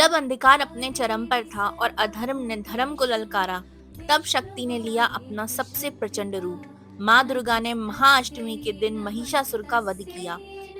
जब अंधकार अपने चरम पर था और अधर्म ने धर्म को ललकारा, तब शक्ति ने लिया अपना सबसे प्रचंड रूप। माँ दुर्गा ने महाअष्टमी के दिन महिषासुर का वध किया।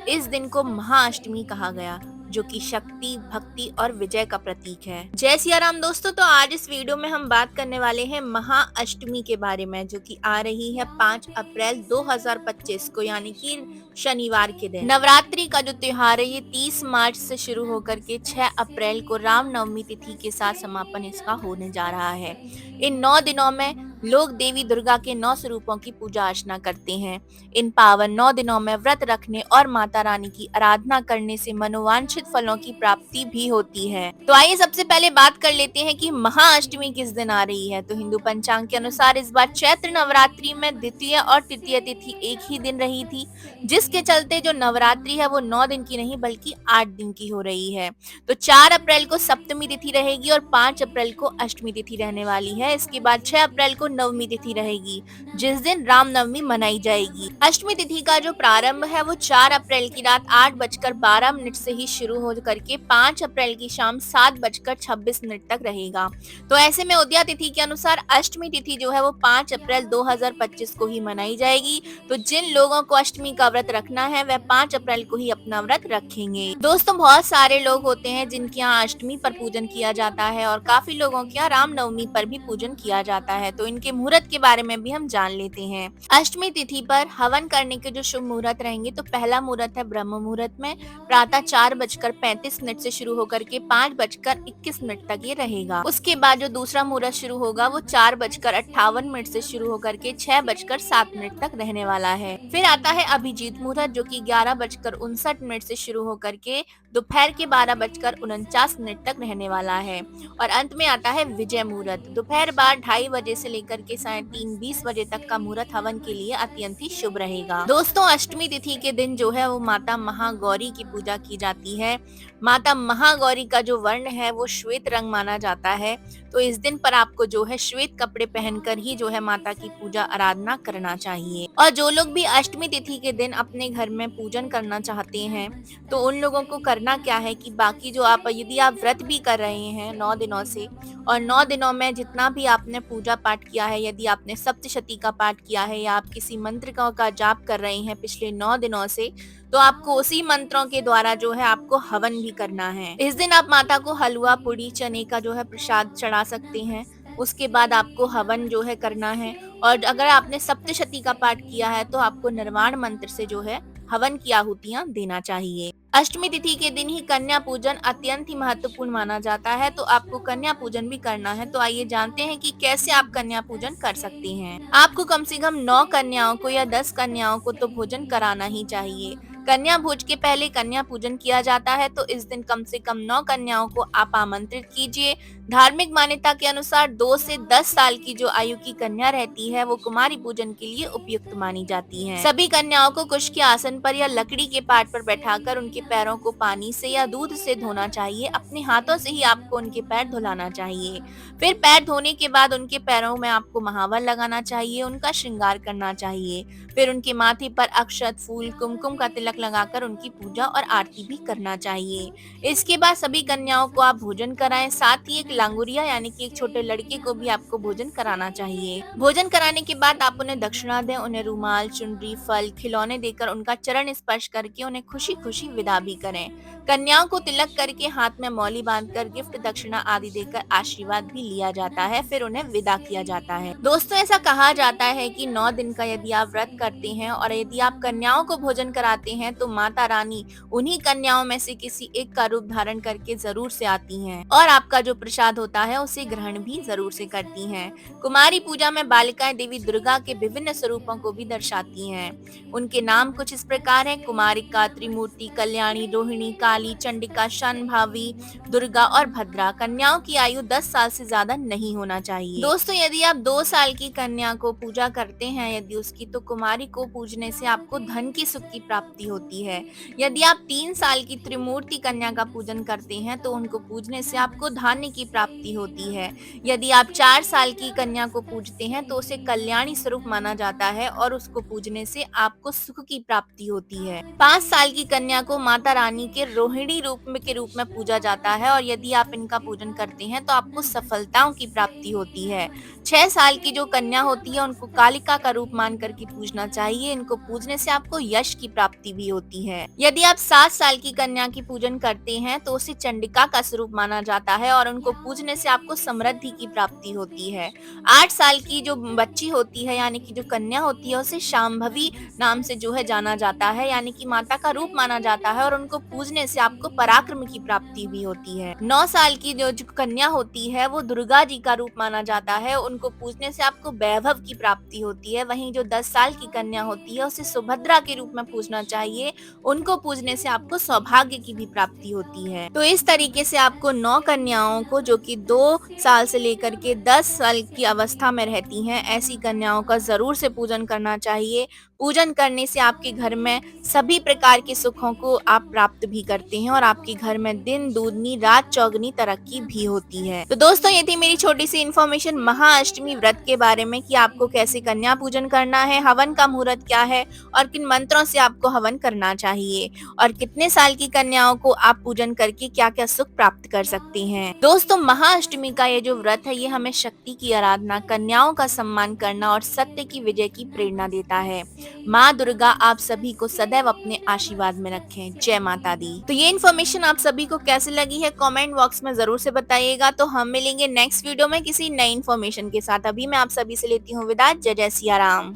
इस दिन को महाअष्टमी कहा गया, जो कि शक्ति, भक्ति और विजय का प्रतीक है। जय सिया राम दोस्तों। तो आज इस वीडियो में हम बात करने वाले हैं महाअष्टमी के बारे में, जो कि आ रही है 5 अप्रैल 2025 को, यानी कि शनिवार के दिन। नवरात्रि का जो त्योहार है ये 30 मार्च से शुरू होकर के 6 अप्रैल को रामनवमी तिथि के साथ समापन इसका होने जा रहा है। इन 9 दिनों में लोग देवी दुर्गा के 9 स्वरूपों की पूजा अर्चना करते हैं। इन पावन 9 दिनों में व्रत रखने और माता रानी की आराधना करने से मनोवांछित फलों की प्राप्ति भी होती है। तो आइए सबसे पहले बात कर लेते हैं कि महाअष्टमी किस दिन आ रही है। तो हिंदू पंचांग के अनुसार इस बार चैत्र नवरात्रि में द्वितीय और तृतीय तिथि एक ही दिन रही थी, जिसके चलते जो नवरात्रि है वो 9 दिन की नहीं बल्कि 8 दिन की हो रही है। तो 4 अप्रैल को सप्तमी तिथि रहेगी और 5 अप्रैल को अष्टमी तिथि रहने वाली है। इसके बाद 6 अप्रैल को नवमी तिथि रहेगी, जिस दिन रामनवमी मनाई जाएगी। अष्टमी तिथि का जो प्रारंभ है वो 4 अप्रैल की रात 8:12 से ही शुरू हो करके 5 अप्रैल की शाम 7:26 तक रहेगा। तो ऐसे में उदया तिथि के अनुसार अष्टमी तिथि जो है वो 5 अप्रैल 2025 को ही मनाई जाएगी। तो जिन लोगों को अष्टमी का व्रत रखना है वह 5 अप्रैल को ही अपना व्रत रखेंगे। दोस्तों, बहुत सारे लोग होते हैं जिनके यहाँ अष्टमी पर पूजन किया जाता है और काफी लोगों के यहाँ रामनवमी पर भी पूजन किया जाता है। तो इनके मुहूर्त के बारे में भी हम जान लेते हैं। अष्टमी तिथि पर हवन करने के जो शुभ मुहूर्त रहेंगे, तो पहला मुहूर्त है ब्रह्म मुहूर्त में प्रातः 4:35 से शुरू होकर के 5:21 तक ये रहेगा। उसके बाद जो दूसरा मुहूर्त शुरू होगा वो 4:58 से शुरू होकर के 6:07 तक रहने वाला है। फिर आता है अभिजीत मुहूर्त, जो कि 11:59 से शुरू होकर के दोपहर के 12:49 तक रहने वाला है। और अंत में आता है विजय मुहूर्त, दोपहर बाद 2:30 बजे से लेकर के 3:20 बजे तक का मुहूर्त हवन के लिए अत्यंत ही शुभ रहेगा। दोस्तों, अष्टमी तिथि के दिन जो है वो माता महागौरी की पूजा की जाती है। माता महागौरी का जो वर्ण है वो श्वेत रंग माना जाता है। तो इस दिन पर आपको जो है श्वेत कपड़े पहनकर ही जो है माता की पूजा आराधना करना चाहिए। और जो लोग भी अष्टमी तिथि के दिन अपने घर में पूजन करना चाहते हैं, तो उन लोगों को करना क्या है कि बाकी जो आप यदि आप व्रत भी कर रहे हैं 9 दिनों से, और 9 दिनों में जितना भी आपने पूजा पाठ किया है, यदि आपने सप्तशती का पाठ किया है या आप किसी मंत्र का जाप कर रहे हैं पिछले 9 दिनों से, तो आपको उसी मंत्रों के द्वारा जो है आपको हवन भी करना है। इस दिन आप माता को हलवा, पूड़ी, चने का जो है प्रसाद चढ़ा सकते हैं। उसके बाद आपको हवन जो है करना है। और अगर आपने सप्तशती का पाठ किया है तो आपको निर्वाण मंत्र से जो है हवन की आहुतियां देना चाहिए। अष्टमी तिथि के दिन ही कन्या पूजन अत्यंत ही महत्वपूर्ण माना जाता है, तो आपको कन्या पूजन भी करना है। तो आइए जानते हैं कि कैसे आप कन्या पूजन कर सकते हैं। आपको कम से कम 9 कन्याओं को या 10 कन्याओं को तो भोजन कराना ही चाहिए। कन्या भोज के पहले कन्या पूजन किया जाता है, तो इस दिन कम से कम 9 कन्याओं को आप आमंत्रित कीजिए। धार्मिक मान्यता के अनुसार 2 से 10 साल की जो आयु की कन्या रहती है वो कुमारी पूजन के लिए उपयुक्त मानी जाती है। सभी कन्याओं को कुश के आसन पर या लकड़ी के पाट पर बैठाकर उनके पैरों को पानी से या दूध से धोना चाहिए। अपने हाथों से ही आपको उनके पैर धुलाना चाहिए। फिर पैर धोने के बाद उनके पैरों में आपको महावर लगाना चाहिए, उनका श्रृंगार करना चाहिए। फिर उनके माथे पर अक्षत, फूल, कुमकुम का तिलक लगाकर उनकी पूजा और आरती भी करना चाहिए। इसके बाद सभी कन्याओं को आप भोजन कराएं, साथ ही एक लांगुरिया यानी कि एक छोटे लड़के को भी आपको भोजन कराना चाहिए। भोजन कराने के बाद आप उन्हें दक्षिणा दें, उन्हें रुमाल, चुनरी, फल, खिलौने देकर उनका चरण स्पर्श करके उन्हें खुशी खुशी विदा भी करें। कन्याओं को तिलक करके हाथ में मौली बांधकर गिफ्ट, दक्षिणा आदि देकर आशीर्वाद भी लिया जाता है। फिर उन्हें विदा किया जाता है। दोस्तों, ऐसा कहा जाता है कि 9 दिन का यदि आप व्रत करते हैं और यदि आप कन्याओं को भोजन कराते हैं तो माता रानी उन्हीं कन्याओं में से किसी एक का रूप धारण करके जरूर से आती हैं और आपका जो प्रसाद होता है उसे ग्रहण भी जरूर से करती हैं। कुमारी पूजा में बालिकाएं देवी दुर्गा के विभिन्न स्वरूपों को भी दर्शाती हैं। उनके नाम कुछ इस प्रकार हैं: कुमारिका, त्रिमूर्ति, कल्याणी, रोहिणी, काली, चंडिका, शांभवी, दुर्गा और भद्रा। कन्याओं की आयु 10 साल से ज्यादा नहीं होना चाहिए। दोस्तों, यदि आप 2 साल की कन्या को पूजा करते हैं यदि उसकी, तो कुमारी को पूजने से आपको धन की सुख की प्राप्ति होती है। यदि आप 3 साल की त्रिमूर्ति कन्या का पूजन करते हैं तो उनको पूजने से आपको धान्य की प्राप्ति होती है। यदि आप 4 साल की कन्या को पूजते हैं तो उसे कल्याणी स्वरूप माना जाता है और उसको पूजने से आपको सुख की प्राप्ति होती है। 5 साल की कन्या को माता रानी के रोहिणी रूप में पूजा जाता है और यदि आप इनका पूजन करते हैं तो आपको सफलताओं की प्राप्ति होती है। 6 साल की जो कन्या होती है उनको कालिका का रूप मान करके पूजना चाहिए। इनको पूजने से आपको यश की प्राप्ति भी होती है। यदि आप 7 साल की कन्या की पूजन करते हैं तो उसे चंडिका का स्वरूप माना जाता है और उनको पूजने से आपको समृद्धि की प्राप्ति होती है। 8 साल की जो बच्ची होती है यानी कि जो कन्या होती है उसे शांभवी नाम से जो है जाना जाता है, यानी कि माता का रूप माना जाता है और उनको पूजने से आपको पराक्रम की प्राप्ति भी होती है। 9 साल की जो कन्या होती है वो दुर्गा जी का रूप माना जाता है, उनको पूजने से आपको वैभव की प्राप्ति होती है। वहीं जो 10 साल की कन्या होती है उसे सुभद्रा के रूप में पूजना चाहिए, उनको पूजने से आपको सौभाग्य की भी प्राप्ति होती है। तो इस तरीके से आपको 9 कन्याओं को, जो कि 2 साल से लेकर के 10 साल की अवस्था में रहती हैं, ऐसी कन्याओं का जरूर से पूजन करना चाहिए। पूजन करने से आपके घर में सभी प्रकार के सुखों को आप प्राप्त भी करते हैं और आपके घर में दिन दूनी रात चौगनी तरक्की भी होती है। तो दोस्तों, ये थी मेरी छोटी सी इन्फॉर्मेशन महाअष्टमी व्रत के बारे में कि आपको कैसे कन्या पूजन करना है, हवन का मुहूर्त क्या है और किन मंत्रों से आपको हवन करना चाहिए और कितने साल की कन्याओं को आप पूजन करके क्या क्या सुख प्राप्त कर सकते हैं। दोस्तों, महाअष्टमी का ये जो व्रत है ये हमें शक्ति की आराधना, कन्याओं का सम्मान करना और सत्य की विजय की प्रेरणा देता है। माँ दुर्गा आप सभी को सदैव अपने आशीर्वाद में रखें। जय माता दी। तो ये इन्फॉर्मेशन आप सभी को कैसे लगी है कमेंट बॉक्स में जरूर से बताइएगा। तो हम मिलेंगे नेक्स्ट वीडियो में किसी नई इन्फॉर्मेशन के साथ। अभी मैं आप सभी से लेती हूँ विदा। जय जय सिया राम।